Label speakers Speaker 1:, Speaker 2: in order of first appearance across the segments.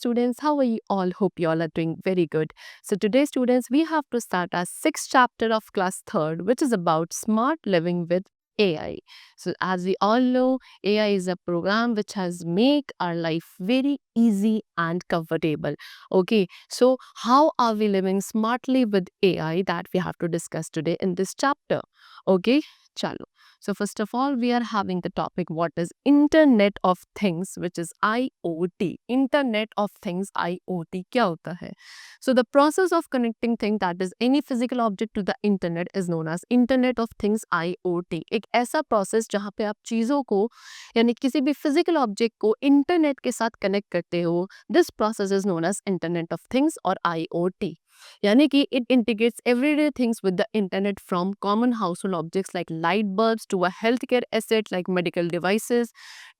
Speaker 1: students. How are you all? Hope you all are doing very good. So, today, students, we have to start our sixth chapter of class third, which is about smart living with AI. So, as we all know, AI is a program which has make our life very easy and comfortable. Okay, so how are we living smartly with AI that we have to discuss today in this chapter? Okay, chalo. So first of all, we are having the topic what is Internet of Things, which is IoT. Internet of Things IoT क्या होता है? So the process of connecting thing that is any physical object to the internet is known as Internet of Things IoT. एक ऐसा process जहाँ पे आप चीज़ों को यानी किसी भी physical object को इंटरनेट के साथ कनेक्ट करते हो, this process is known as Internet of Things और IoT. यानी कि it integrates everyday things with the internet from common household objects like light bulbs to a healthcare asset like medical devices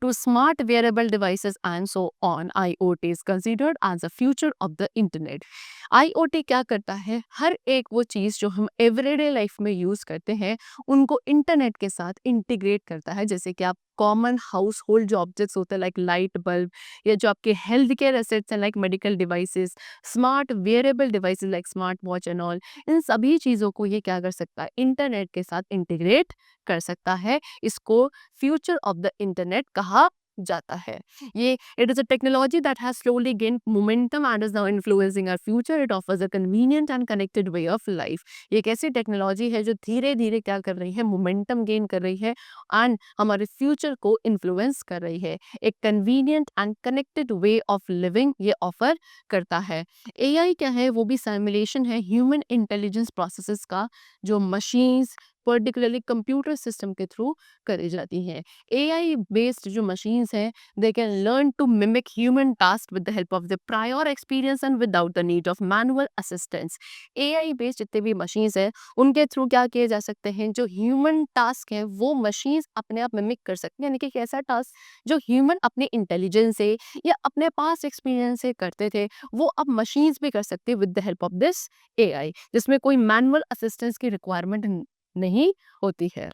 Speaker 1: to smart wearable devices and so on. IoT is considered as a future of the internet. IoT क्या करता है? हर एक वो चीज़ जो हम everyday life में use करते हैं उनको इंटरनेट के साथ इंटीग्रेट करता है, जैसे कि आप कॉमन हाउस होल्ड जो ऑब्जेक्ट्स होते हैं लाइक लाइट बल्ब या जो आपके हेल्थ केयर एसेट्स हैं like medical devices, smart wearable devices like smart watch and all, इन सभी चीज़ों को ये क्या कर सकता है? इंटरनेट के साथ इंटीग्रेट कर सकता है। इसको फ्यूचर ऑफ द इंटरनेट कहा जाता है। ये it is a technology that has slowly gain momentum and is now influencing our future. It offers a convenient and connected way of life. ये एक ऐसी टेक्नोलॉजी है जो धीरे धीरे क्या कर रही है? मोमेंटम गेन कर रही है एंड हमारे फ्यूचर को इन्फ्लुएंस कर रही है। एक convenient and connected way of living ये ऑफर करता है। एआई क्या है? वो भी सिमुलेशन है ह्यूमन इंटेलिजेंस प्रोसेसेस का, जो मशीन्स पर्टिकुलरली कंप्यूटर सिस्टम के थ्रू करी जाती हैं। एआई बेस्ड जो मशीन्स हैं they can learn to mimic human task with the help of the prior experience and without the need of manual assistance. AI based जितने भी machines हैं उनके थ्रू क्या किए जा सकते हैं? जो ह्यूमन टास्क है वो मशीन्स अपने आप मिमिक कर सकती हैं, यानी कि एक ऐसा टास्क जो ह्यूमन अपने इंटेलिजेंस से या अपने पास एक्सपीरियंस से करते थे वो अब मशीन्स भी कर सकती है with the help of this AI, जिसमें कोई मैनुअल असिस्टेंस की रिक्वायरमेंट नहीं होती है।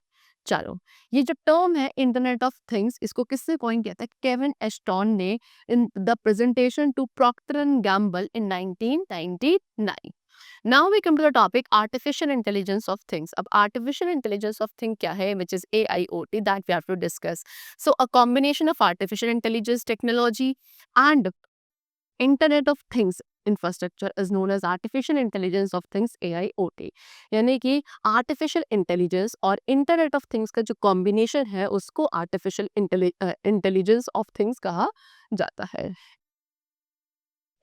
Speaker 1: चलो, ये जो टर्म है इंटरनेट ऑफ थिंग्स, इसको किसने कॉइन किया था? केविन एस्टॉन ने in the presentation to Procter and Gamble in 1999। Now we come to the topic artificial intelligence of things. अब आर्टिफिशियल इंटेलिजेंस ऑफ थिंग क्या है? Which is AIoT that we have to discuss. So a combination of artificial intelligence technology and internet of things infrastructure is known as artificial intelligence of things AIoT। यानी कि artificial intelligence और internet of things का जो combination है उसको artificial intelligence of things कहा जाता है।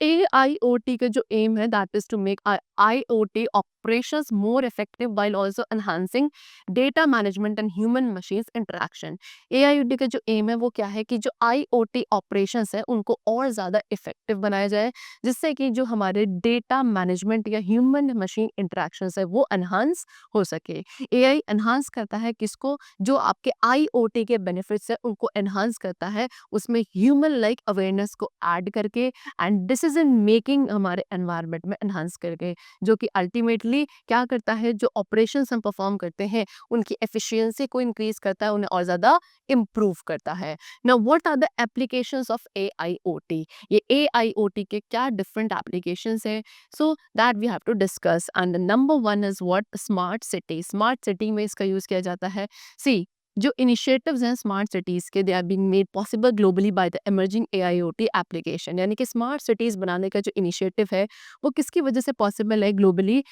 Speaker 1: AIoT का जो एम है that is to make IoT operations more effective while also enhancing data management and human machines interaction। AIoT का जो एम है वो क्या है कि जो IoT operations है उनको और ज़्यादा इफेक्टिव बनाया जाए, जिससे कि जो हमारे डेटा मैनेजमेंट या ह्यूमन मशीन इंटरेक्शंस है वो एनहांस हो सके। AI एनहांस करता है किसको? जो आपके IoT के बेनिफिट्स है उनको एनहांस करता है, उसमें ह्यूमन लाइक अवेयरनेस को ऐड करके एंड डिसीजन मेकिंग हमारे एनवायरनमेंट में एनहांस करके, जो कि अल्टीमेटली क्या करता है? जो ऑपरेशंस हम परफॉर्म करते हैं उनकी एफिशिएंसी को इंक्रीज करता है, उन्हें और ज़्यादा इम्प्रूव करता है। Now what are the applications of AIoT? ये AIoT के क्या डिफरेंट एप्लीकेशंस हैं? So that we have to discuss and number one is what? Smart city. Smart city में इसका यूज़ किया जाता है। सी, जो इनिशिएटिव्स हैं स्मार्ट सिटीज़ के, they are being made possible globally by the emerging AIoT application. यानी कि स्मार्ट सिटीज़ बनाने का जो इनिशिएटिव है वो किसकी वजह से पॉसिबल है? ग्लोबली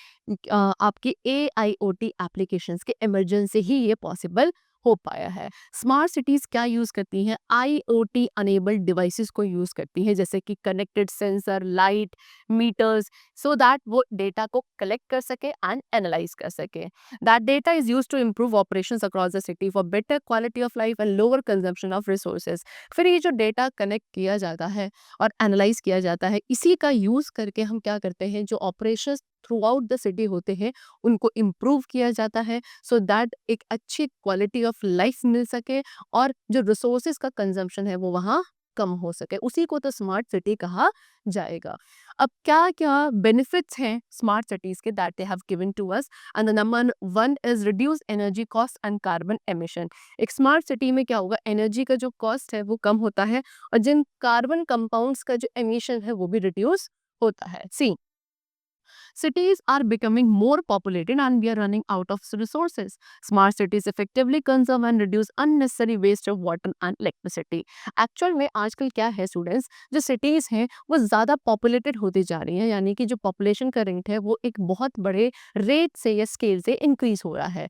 Speaker 1: आपकी AIoT एप्लीकेशंस के इमर्जेंस से ही ये पॉसिबल हो पाया है। स्मार्ट सिटीज़ क्या यूज़ करती हैं? IoT अनेबल्ड डिवाइसेस को यूज़ करती हैं, जैसे कि connected sensor, light, meters, so that वो डेटा को कलेक्ट कर सके एंड एनालाइज कर सके। That data is used to improve operations across the city for better quality of life and lower consumption of resources। फिर ये जो डेटा कनेक्ट किया जाता है और एनालाइज किया जाता है, इसी का यूज़ करके हम क्या करते हैं? जो operations through out the city होते हैं उनको इम्प्रूव किया जाता है, सो दैट एक अच्छी क्वालिटी ऑफ लाइफ मिल सके और जो रिसोर्सेज का कंजम्पशन है वो वहाँ कम हो सके, उसी को तो स्मार्ट सिटी कहा जाएगा। अब क्या-क्या बेनिफिट्स हैं स्मार्ट सिटीज़ के that they have given to us, and the number 1 is reduce energy cost and carbon emission. एक स्मार्ट सिटी में क्या होगा, एनर्जी का जो कॉस्ट है वो कम होता है और जिन कार्बन कंपाउंड्स का जो एमिशन है वो भी रिड्यूस होता है। सी, cities are becoming more populated and we are running out of resources. Smart cities effectively conserve and reduce unnecessary waste of water and electricity. Actual में आजकल क्या है स्टूडेंट्स, जो सिटीज़ हैं वो ज़्यादा पॉपुलेटेड होती जा रही हैं, यानी कि जो पॉपुलेशन का रेट है वो एक बहुत बड़े रेट से या स्केल से इंक्रीज हो रहा है।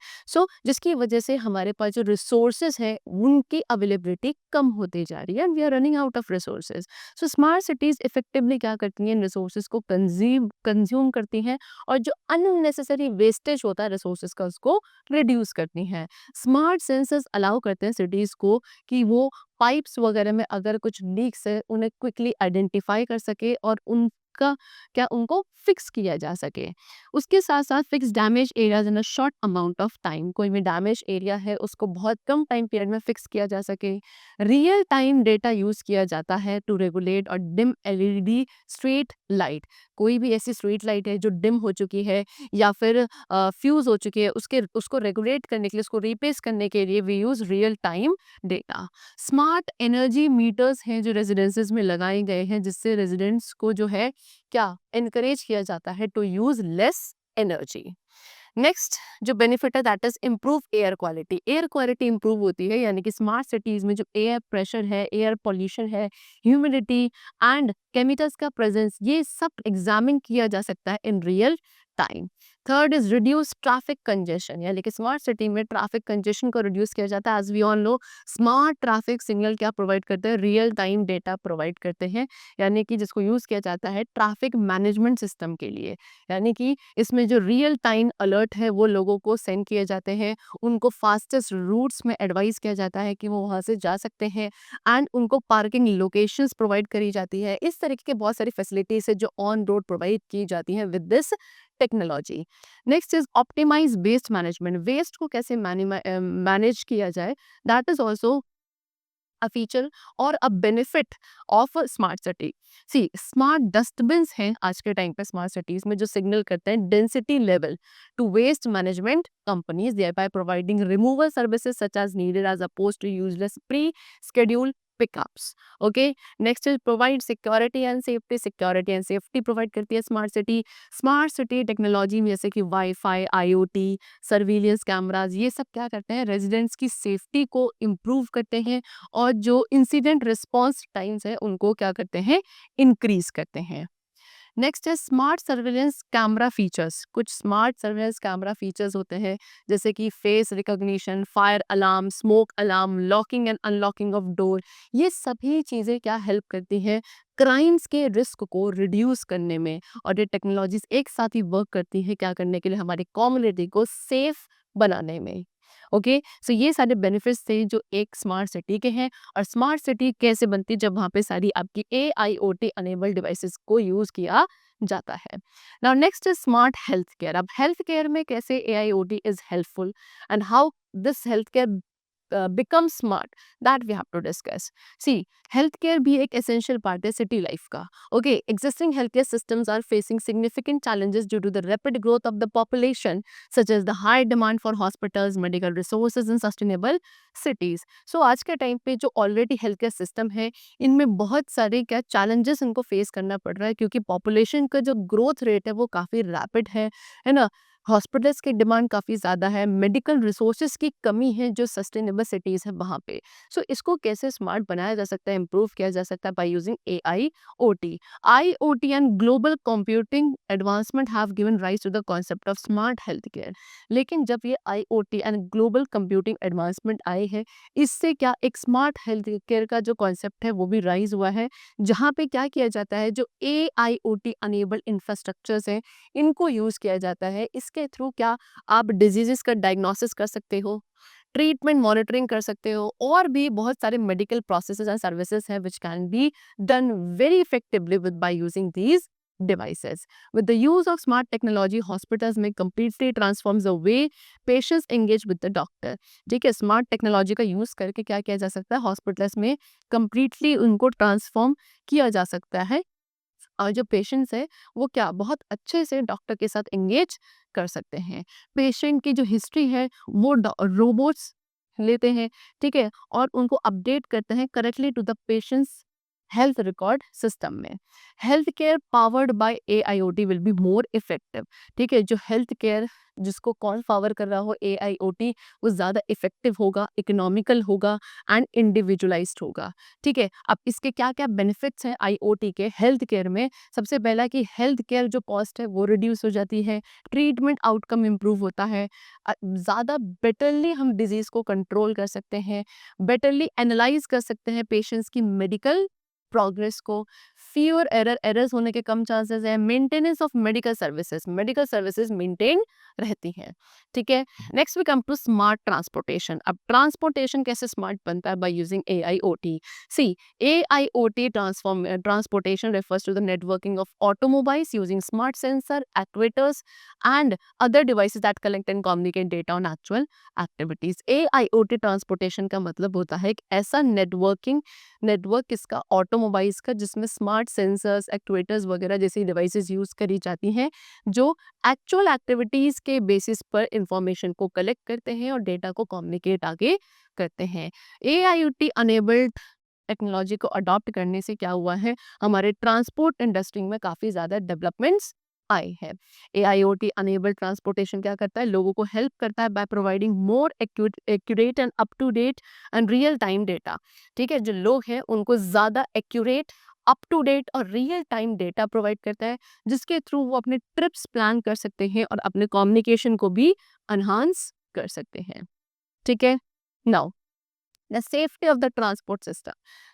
Speaker 1: जिसकी वजह से हमारे पास जो रिसोर्सेज है उनकी अवेलेबिलिटी कम होती जा रही है and we are running out of resources. Smart cities effectively क्या करती हैं, रिसोर्सेज को कंज्यूम करती हैं और जो अननेसेसरी वेस्टेज होता है रिसोर्सेज का उसको रिड्यूस करती हैं। स्मार्ट सेंसर्स अलाउ करते हैं सिटीज़ को कि वो पाइप्स वगैरह में अगर कुछ लीक्स है उन्हें क्विकली आइडेंटिफाई कर सके और उनका क्या उनको फिक्स किया जा सके। उसके साथ साथ fix damage areas in a short amount of time, कोई भी डैमेज एरिया है उसको बहुत कम टाइम पीरियड में फिक्स किया जा सके। रियल टाइम डेटा यूज किया जाता है टू रेगुलेट और डिम एलईडी स्ट्रीट लाइट। कोई भी ऐसी स्ट्रीट लाइट है जो डिम हो चुकी है या फिर फ्यूज हो चुकी है, उसके उसको रेगुलेट करने के लिए, उसको रिप्लेस करने के लिए we use real time data. Smart energy meters हैं जो रेजिडेंसेस में लगाए गए हैं, जिससे रेजिडेंट्स को जो है क्या एनकरेज किया जाता है to use less energy. Next जो बेनिफिट है that is improve air quality. Air quality improve होती है, यानी कि स्मार्ट सिटीज में जो एयर प्रेशर है, एयर पॉल्यूशन है, ह्यूमिडिटी एंड केमिकल्स का प्रेजेंस, ये सब एग्जामिन किया जा सकता है in real time. Third is reduce traffic congestion, यानी कि स्मार्ट सिटी में ट्रैफिक कंजेशन को रिड्यूस किया जाता है। As we all no, smart traffic signal क्या प्रोवाइड करते हैं, रियल टाइम डेटा प्रोवाइड करते हैं, यानी कि जिसको यूज किया जाता है ट्रैफिक मैनेजमेंट सिस्टम के लिए। यानी कि इसमें जो रियल टाइम अलर्ट है वो लोगों को सेंड किए जाते हैं, उनको फास्टेस्ट रूट्स में एडवाइस किया जाता है कि वो वहाँ से जा सकते हैं एंड उनको पार्किंग लोकेशंस प्रोवाइड करी जाती है। इस तरीके के बहुत सारी फैसिलिटीज है जो ऑन रोड प्रोवाइड की जाती हैं with this technology. Next is optimize waste management. Waste को कैसे मैनेज किया जाए, that is also a feature और a benefit of a smart city. See, smart dustbins हैं आज के टाइम पे स्मार्ट सिटीज में जो सिग्नल करते हैं density level to waste management companies, thereby providing removal services such as needed as opposed to useless pre-scheduled pickups. Okay, next is provide security and safety. Security and safety provide करती है smart city. Smart city technology में जैसे कि wifi, IoT, surveillance cameras, ये सब क्या करते हैं, रेजिडेंट्स की सेफ्टी को इम्प्रूव करते हैं और जो इंसिडेंट रिस्पॉन्स टाइम्स है उनको क्या करते हैं, इंक्रीज करते हैं। नेक्स्ट है स्मार्ट सर्विलेंस कैमरा फीचर्स। कुछ स्मार्ट सर्विलेंस कैमरा फीचर्स होते हैं जैसे कि face recognition, fire alarm, smoke alarm, locking and unlocking of door. ये सभी चीज़ें क्या हेल्प करती हैं, क्राइम्स के रिस्क को रिड्यूस करने में। और ये टेक्नोलॉजीज एक साथ ही वर्क करती है क्या करने के लिए, हमारी कम्युनिटी को सेफ बनाने में। ओके, सो ये सारे बेनिफिट्स थे जो एक स्मार्ट सिटी के हैं। और स्मार्ट सिटी कैसे बनती है, जब वहाँ पे सारी आपकी AIoT अनेबल डिवाइसेस को यूज़ किया जाता है। Now next is smart health care. अब हेल्थ केयर में कैसे AIoT is helpful and how this health care become smart, that we have to discuss. See, healthcare भी एक essential part है city life का। Okay, existing healthcare systems are facing significant challenges due to the rapid growth of the population, such as the high demand for hospitals, medical resources and sustainable cities. So आज के time पे जो already health care system है इनमें बहुत सारे क्या challenges इनको फेस करना पड़ रहा है, क्योंकि पॉपुलेशन का जो ग्रोथ रेट है वो काफ़ी रैपिड है ना। हॉस्पिटल्स की डिमांड काफ़ी ज़्यादा है, मेडिकल रिसोर्सेज की कमी है जो सस्टेनेबल सिटीज़ है वहाँ पे। इसको कैसे स्मार्ट बनाया जा सकता है, इम्प्रूव किया जा सकता है by using AIoT। IoT and global computing advancement have given rise to the concept of smart health care. लेकिन जब ये IoT and global computing advancement आए हैं, इससे क्या एक स्मार्ट हेल्थ केयर का जो कॉन्सेप्ट है वो भी राइज हुआ है, जहाँ पे क्या किया जाता है, जो AIoT अनेबल इंफ्रास्ट्रक्चर्स हैं इनको यूज़ किया जाता है। इसके थ्रू क्या आप डिजीजेस का डायग्नोसिस कर सकते हो, ट्रीटमेंट मॉनिटरिंग कर सकते हो, और भी बहुत सारे मेडिकल प्रोसेसेस एंड सर्विसेज हैं which can be done very effectively with by using these devices. With the use of smart technology, hospitals may completely transform the way patients engage with the doctor. ठीक है, smart technology का use करके क्या किया जा सकता है, hospitals में कंप्लीटली उनको ट्रांसफॉर्म किया जा सकता है और जो पेशेंट्स है वो क्या बहुत अच्छे से डॉक्टर के साथ एंगेज कर सकते हैं। पेशेंट की जो हिस्ट्री है वो रोबोट्स लेते हैं, ठीक है, और उनको अपडेट करते हैं correctly to the patient's health record system में। Health care powered by AIoT will be more effective. ठीक है, जो हेल्थ केयर जिसको कौन पावर कर रहा हो एआईओटी, वो ज़्यादा इफेक्टिव होगा, इकोनॉमिकल होगा एंड इंडिविजुअलाइज्ड होगा। ठीक है, अब इसके क्या क्या बेनिफिट्स हैं आईओटी के हेल्थ केयर में। सबसे पहला कि हेल्थ केयर जो कॉस्ट है वो रिड्यूस हो जाती है, ट्रीटमेंट आउटकम इम्प्रूव होता है, ज़्यादा बेटरली हम डिजीज़ को कंट्रोल कर सकते हैं, बेटरली एनालाइज कर सकते हैं पेशेंट्स की मेडिकल प्रोग्रेस को, फ्यूअर एरर्स होने के कम चांसेस है, maintenance of medical services maintain रहती हैं। ठीक है, next we come to smart transportation. अब ट्रांसपोर्टेशन कैसे स्मार्ट बनता है by using AIoT. See, AIoT transportation refers to the networking of automobiles using smart sensor, actuators, and other devices that collect and communicate data on actual activities. AIoT transportation का मतलब होता है एक ऐसा network किसका, automobiles का, जिसमें smart sensors, actuators वगैरह जैसी डिवाइसेस यूज करी जाती हैं जो एक्चुअल एक्टिविटीज के बेसिस पर इंफॉर्मेशन को कलेक्ट करते हैं और डेटा को कम्युनिकेट आगे करते हैं। AIoT अनेबल्ड टेक्नोलॉजी को अडॉप्ट करने से क्या हुआ है, हमारे ट्रांसपोर्ट इंडस्ट्री में काफ़ी ज़्यादा डेवलपमेंट्स आए हैं। AIoT अनेबल्ड ट्रांसपोर्टेशन क्या करता है, लोगों को हेल्प करता है by providing more accurate and up to date and real time data. ठीक है, जो लोग हैं उनको ज़्यादा एक्यूरेट, अप टू डेट और रियल टाइम डेटा प्रोवाइड करता है, जिसके थ्रू वो अपने ट्रिप्स प्लान कर सकते हैं और अपने कम्युनिकेशन को भी एनहांस कर सकते हैं। ठीक है, now the safety of the transport system.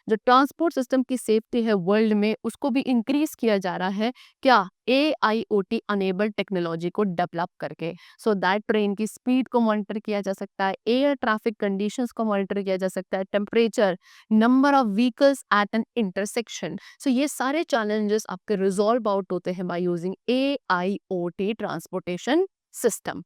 Speaker 1: जो ट्रांसपोर्ट सिस्टम की सेफ्टी है वर्ल्ड में उसको भी इंक्रीज किया जा रहा है, क्या, AIoT अनेबल्ड टेक्नोलॉजी को डेवलप करके। सो दैट ट्रेन की स्पीड को मॉनिटर किया जा सकता है, एयर ट्रैफिक कंडीशंस को मॉनिटर किया जा सकता है, temperature, number of vehicles at an intersection. So ये सारे चैलेंजेस आपके रिजॉल्व आउट होते हैं by using AIoT transportation system.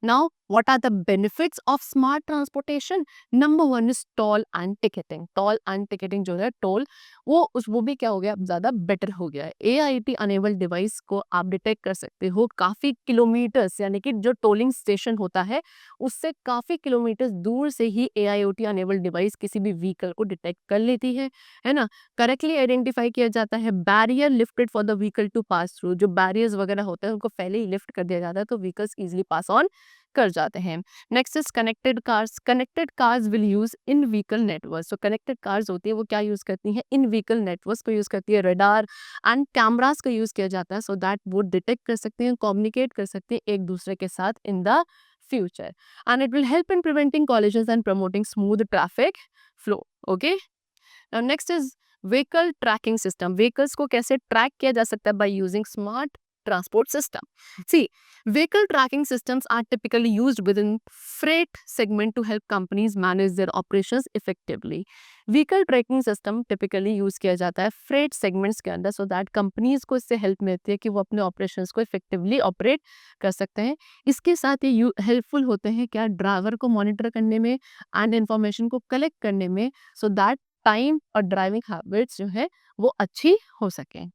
Speaker 1: Now, what are the benefits of smart transportation? Number one is toll and ticketing. Toll and ticketing जो है, toll वो भी क्या हो गया, अब ज़्यादा बेटर हो गया है। AIoT अनेबल्ड डिवाइस को आप डिटेक्ट कर सकते हो काफ़ी किलोमीटर्स, यानी कि जो टोलिंग स्टेशन होता है उससे काफ़ी किलोमीटर्स दूर से ही AIoT अनेबल्ड डिवाइस किसी भी व्हीकल को डिटेक्ट कर लेती है ना। करेक्टली आइडेंटिफाई किया जाता है, barrier lifted for the vehicle to pass through. जो बैरियर्स वगैरह होते हैं उनको पहले ही लिफ्ट कर दिया जाता है तो व्हीकल्स इजीली पास ऑन कर जाते हैं। Next is connected cars. Connected cars will use in vehicle network. So connected cars होती है वो क्या यूज करती हैं, इन व्हीकल नेटवर्क को यूज करती है, रडार एंड कैमरास का यूज किया जाता है सो दैट वो डिटेक्ट कर सकते हैं, कम्युनिकेट कर सकते हैं एक दूसरे के साथ in the future, and it will help in preventing collisions and promoting smooth traffic flow. Okay, now next is vehicle tracking system. Vehicles को कैसे ट्रैक किया जा सकता है by using smart transport system. See, vehicle tracking systems are typically used within freight segment to help companies manage their operations effectively. Vehicle tracking system typically use किया जाता है freight segments के अंदर so that companies को इससे help मिलती है कि वो अपने operations को effectively operate कर सकते हैं। इसके साथ ये helpful होते हैं क्या, ड्राइवर को मॉनिटर करने में एंड इंफॉर्मेशन को कलेक्ट करने में so that टाइम और ड्राइविंग हैबिट्स जो है वो अच्छी हो सकें।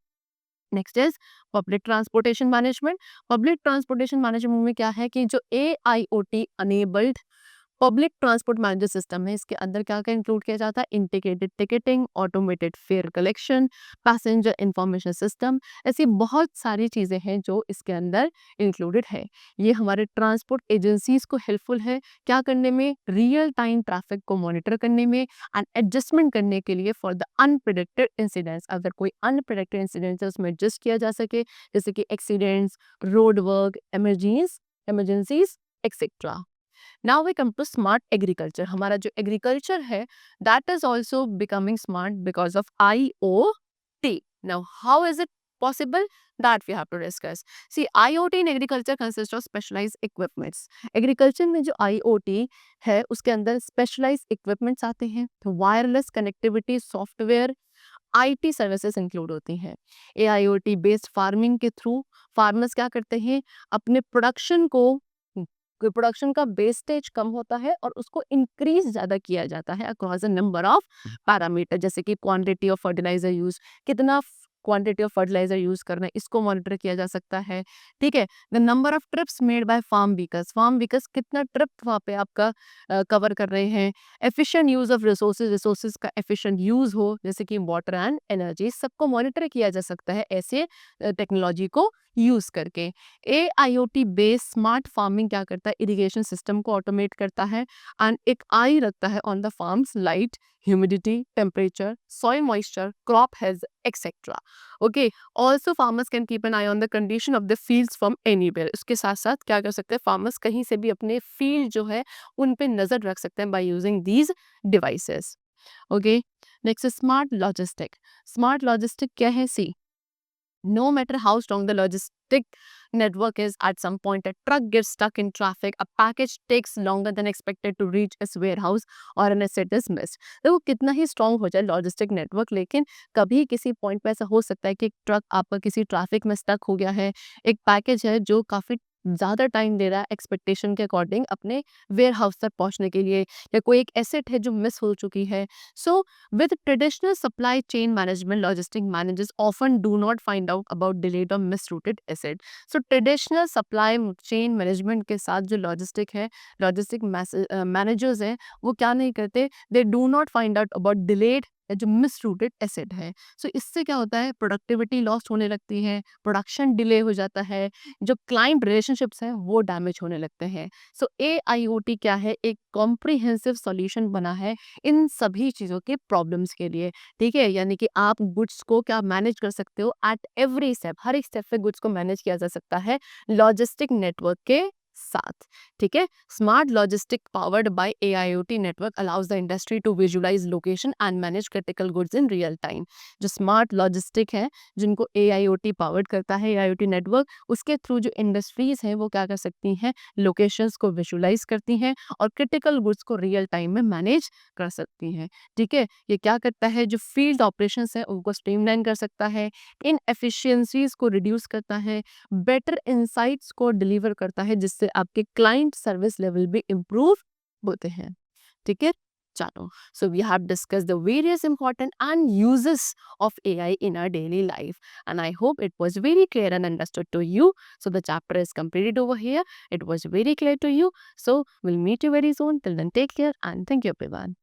Speaker 1: Next is public transportation management. Public transportation management में क्या है कि जो AIoT enabled public transport manager system है इसके अंदर क्या क्या इंक्लूड किया जाता है, integrated ticketing, automated fair collection, passenger information system, ऐसी बहुत सारी चीज़ें हैं जो इसके अंदर इंक्लूडेड है। ये हमारे ट्रांसपोर्ट एजेंसीज को हेल्पफुल है क्या करने में, रियल टाइम ट्रैफिक को मॉनिटर करने में एंड एडजस्टमेंट करने के लिए फॉर द अनप्रिडिक्टेड इंसिडेंट्स। अगर कोई अनप्रिडिक्टेड इंसिडेंट्स है उसमें एडजस्ट किया जा सके, जैसे कि accidents, road work, emergencies etcetera. Now we come to smart agriculture. हमारा जो एग्रीकल्चर है that is also becoming smart because of IoT. Now how is it possible, that we have to discuss. See, IoT in agriculture consists of specialized equipments. Agriculture में जो IoT है उसके अंदर specialise equipments आते हैं, तो wireless connectivity software, IT services include होती हैं। एआईओटी बेस्ड फार्मिंग के थ्रू फार्मर्स क्या करते हैं, अपने प्रोडक्शन का वेस्टेज कम होता है और उसको इंक्रीज ज़्यादा किया जाता है across a number of parameter, जैसे कि क्वांटिटी ऑफ फर्टिलाइजर यूज, कितना क्वांटिटी ऑफ फर्टिलाइजर यूज करना है, इसको मॉनिटर किया जा सकता है। ठीक है, the number of trips made by farm workers कितना ट्रिप वहाँ पे आपका कवर कर रहे हैं, एफिशिएंट यूज ऑफ रिसोर्सेज का एफिशिएंट यूज हो, जैसे कि वाटर एंड एनर्जी, सबको मॉनिटर किया जा सकता है ऐसे टेक्नोलॉजी को यूज करके। AIoT बेस्ड स्मार्ट फार्मिंग क्या करता है, इरिगेशन सिस्टम को ऑटोमेट करता है एंड एक आई रखता है on the farms light, humidity, temperature, soil moisture, crop health, etc. Okay, also farmers can keep an eye on the condition of the fields from anywhere. इसके साथ साथ क्या कर सकते हैं, फार्मर्स कहीं से भी अपने फील्ड जो है उन पे नजर रख सकते हैं by using these devices. Okay, next is smart logistic. Smart logistic क्या है? See, no matter how strong the logistic network is, at some point a truck gets stuck in traffic, a package takes longer than expected to reach its warehouse, और an asset is missed. तो वो कितना ही strong हो जाए logistic network, लेकिन कभी किसी point पे ऐसा हो सकता है कि एक ट्रक आपका किसी ट्रैफिक में स्टक हो गया है, एक पैकेज है जो काफ़ी ज़्यादा टाइम ले रहा है एक्सपेक्टेशन के अकॉर्डिंग अपने वेयर हाउस तक पहुंचने के लिए, या कोई एक एसेट है जो मिस हो चुकी है। सो with traditional supply chain management, logistic managers often do not find out about delayed or misrouted asset. So traditional supply chain management के साथ जो लॉजिस्टिक है, लॉजिस्टिक मैनेजर्स हैं, वो क्या नहीं करते, they do not find out about delayed या जो मिसरूटेड एसेट है। सो इससे क्या होता है, प्रोडक्टिविटी लॉस्ट होने लगती है, प्रोडक्शन डिले हो जाता है, जो क्लाइंट रिलेशनशिप्स हैं वो डैमेज होने लगते हैं। सो AIoT क्या है, एक कॉम्प्रिहेंसिव सॉल्यूशन बना है इन सभी चीज़ों के प्रॉब्लम्स के लिए। ठीक है, यानी कि आप गुड्स को क्या मैनेज कर सकते हो एट एवरी स्टेप, हर एक स्टेप पे गुड्स को मैनेज किया जा सकता है लॉजिस्टिक नेटवर्क के साथ। ठीक है, smart logistic powered by AIoT network allows the industry to visualize location and manage critical goods in real time. जो स्मार्ट लॉजिस्टिक है, जिनको AIoT पावर्ड करता है, AIoT नेटवर्क, उसके थ्रू जो इंडस्ट्रीज हैं वो क्या कर सकती हैं, लोकेशंस को विजुअलाइज करती हैं और क्रिटिकल गुड्स को रियल टाइम में मैनेज कर सकती हैं। ठीक है, ये क्या करता है, जो फील्ड ऑपरेशंस है उनको स्ट्रीमलाइन कर सकता है, इन एफिशिएंसीज को रिड्यूस करता है, बेटर इंसाइट्स को डिलीवर करता है, जिससे आपके क्लाइंट सर्विस लेवल भी इम्प्रूव होते हैं। ठीक है, चलो, so we have discussed the various important and uses of AI in our daily life, and I hope it was very clear and understood to you. So the chapter is completed over here. It was very clear to you. So we'll meet you very soon. Till then, take care and thank you everyone.